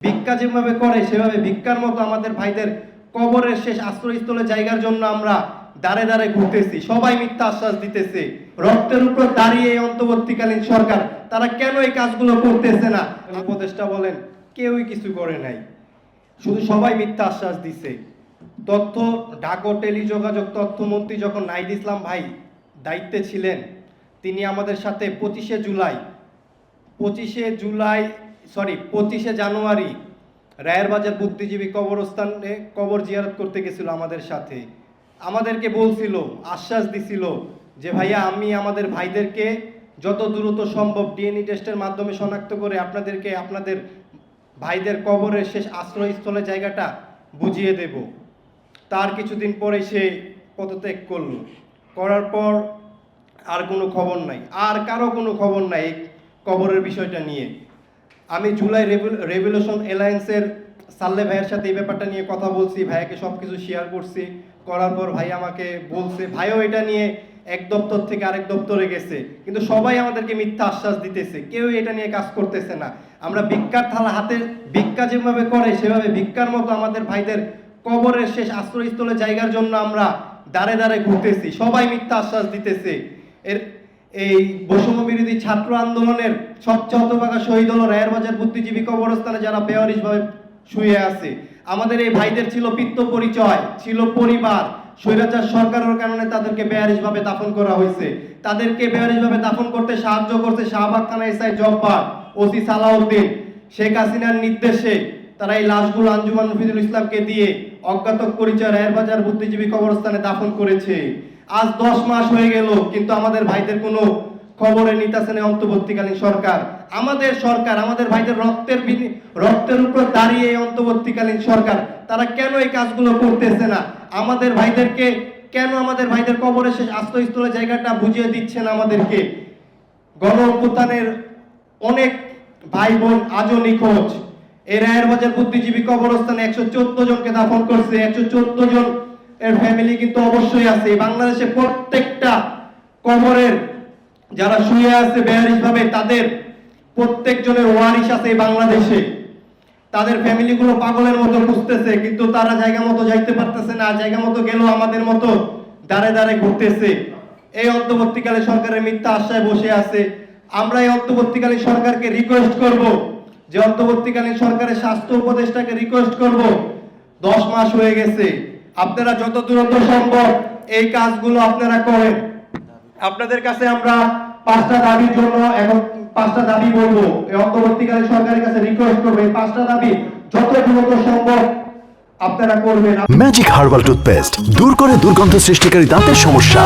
ভিক্ষা যেভাবে করে সেভাবে ভিক্ষার মতো আমাদের ভাইদের কবরের শেষ আশ্রয়স্থলে জায়গার জন্য আমরা দাঁড়ে দাঁড়ে ঘুরতেছি। সবাই মিথ্যা আশ্বাস দিতেছে। রক্তের উপর দাঁড়িয়ে এই অন্তর্বর্তীকালীন সরকার তারা কেন এই কাজগুলো করতেছে না? উপদেষ্টা বলেন কেউই কিছু করে নাই, শুধু সবাই মিথ্যা আশ্বাস দিছে। তথ্য ডাক ও টেলিযোগাযোগ তথ্যমন্ত্রী যখন নাহিদ ইসলাম ভাই দায়িত্বে ছিলেন, তিনি আমাদের সাথে 25শে জানুয়ারি রায়েরবাজার বুদ্ধিজীবী কবরস্থানে কবর জিয়ারত করতে গেছিল আমাদের সাথে। আমাদেরকে বলছিল, আশ্বাস দিছিল যে ভাইয়া আমি আমাদের ভাইদেরকে যত দ্রুত সম্ভব ডিএনএ টেস্টের মাধ্যমে শনাক্ত করে আপনাদেরকে আপনাদের ভাইদের কবরের শেষ আশ্রয়স্থলে জায়গাটা বুঝিয়ে দেব। তার কিছুদিন পরে সে পদত্যাগ করল। করার পর আর কোনো খবর নাই, আর কারো কোনো খবর নাই এই কবরের বিষয়টা নিয়ে। আমি জুলাই রেভলিউশন অ্যালায়েন্সের সাল্লে ভাইয়ের সাথে এই ব্যাপারটা নিয়ে কথা বলছি, ভাইয়াকে সব কিছু শেয়ার করছি। করার পর ভাই আমাকে বলছে ভাইও এটা নিয়ে এক দপ্তর থেকে আরেক দপ্তরে গেছে, কিন্তু সবাই আমাদেরকে মিথ্যা আশ্বাস দিতেছে, কেউ এটা নিয়ে কাজ করতেছে না। আমরা ভিক্ষার থালা হাতে ভিক্ষা যেভাবে করে সেভাবে ভিক্ষার মতো আমাদের ভাইদের কবরের শেষ আশ্রয়স্থলে জায়গার জন্য আমরা দাঁড়ে দাঁড়ে ঘুরতেছি। সবাই মিথ্যা আশ্বাস দিতেছে। এই বৈষম্য বিরোধী ছাত্র আন্দোলনের সবচেয়ে হতভাগা শহীদ হলো রায়েরবাজার বুদ্ধিজীবী কবরস্থানে যারা বেওয়ারিশভাবে শুয়ে আছে। আমাদের এই ভাইদের ছিল পিতৃ পরিচয়, ছিল পরিবার। স্বৈরাচার সরকারের কারণে তাদেরকে বেওয়ারিশভাবে দাফন করা হয়েছে। তাদেরকে বেওয়ারিশভাবে দাফন করতে সাহায্য করছে শাহবাগ থানা এসআই জব্বার, ওসি সালাউদ্দিন। শেখ হাসিনার নির্দেশে তারা এই লাশগুলো আঞ্জুমান মফিজুল ইসলামকে দিয়ে অজ্ঞাত পরিচয় রায়েরবাজার বুদ্ধিজীবী কবরস্থানে দাফন করেছে। আজ 10 মাস হয়ে গেল, কিন্তু আমাদের ভাইদের কোনো খবরে নিতেছে না অন্তর্বর্তীকালীন সরকার। আমাদের সরকার আমাদের ভাইদের রক্তের উপর দাঁড়িয়ে এই অন্তর্বর্তীকালীন সরকার তারা কেন এই কাজগুলো করতেছে না? আমাদের ভাইদেরকে কেন আমাদের ভাইদের কবরের শেষ আশ্রয়স্থলে জায়গাটা বুঝিয়ে দিচ্ছে না আমাদেরকে? গণ অভ্যুত্থানের অনেক ভাই বোন আজও নিখোঁজ। এই রায়েরবাজার বুদ্ধিজীবী কবরস্থানে 114 জনকে দাফন করছে। 114 জন এর ফ্যামিলি কিন্তু অবশ্যই আছে। বাংলাদেশে প্রত্যেকটা কবরের যারা শুয়ে আছে বেয়ারিশভাবে তাদের প্রত্যেকজনের ওয়ারিশ আছে বাংলাদেশে। তাদের ফ্যামিলিগুলো পাগলের মতো খুঁজতেছে, কিন্তু তারা জায়গা মতো যাইতে পারতেছে না। জায়গা মতো গেলেও আমাদের মতো দাঁড়ে দাঁড়ে ঘুরতেছে। এই অন্তর্বর্তীকালীন সরকারের মিথ্যা আশ্বায় বসে আছে। আমরা এই অন্তর্বর্তীকালীন সরকারকে রিকোয়েস্ট করব, যে অন্তর্বর্তীকালীন সরকারের স্বাস্থ্য উপদেষ্টাকে রিকোয়েস্ট করব, 10 মাস হয়ে গেছে, আপনারা যত দ্রুত সম্ভব এই কাজগুলো আপনারা করেন। আপনাদের কাছে আমরা 5টা দাবির জন্য এখন 5টা দাবি বলবো, এই অন্তর্বর্তীকালীন সরকারের কাছে রিকোয়েস্ট করব, এই 5টা দাবি যত দ্রুত সম্ভব আপনারা করবেন। ম্যাজিক হার্বাল টুথপেস্ট দূর করে দুর্গন্ধ সৃষ্টিকারী দাঁতের সমস্যা।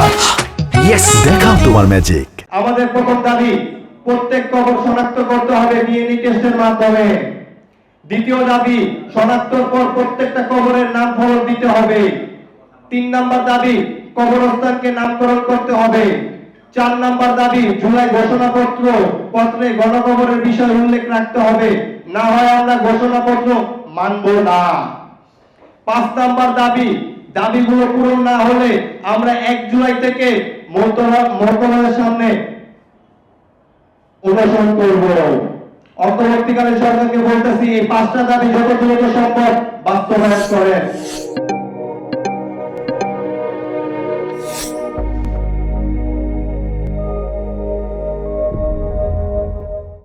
ইয়েস, দেখাও তোমার ম্যাজিক। আমাদের প্রথম দাবি, প্রত্যেক কবর শনাক্ত করতে হবে ডিএনএ টেস্টের মাধ্যমে। দ্বিতীয় দাবি, শনাক্তর পর প্রত্যেকটা কবরের নাম ফলক দিতে হবে। 3 নাম্বার দাবি, কবরস্থানকে নামকরণ করতে হবে। 4 নাম্বার দাবি, জুলাই ঘোষণাপত্রে গণকবরের বিষয় উল্লেখ রাখতে হবে, না হয় আমরা ঘোষণাপত্র মানব না। 5 নাম্বার দাবি, দাবিগুলো পূরণ না হলে আমরা 1 জুলাই থেকে মহতরার সামনে অনশন করব। অন্তর্বর্তীকালীন সরকারকে বলতেছি এই 5টা দাবি যত দ্রুত সম্ভব বাস্তবায়ন করেন।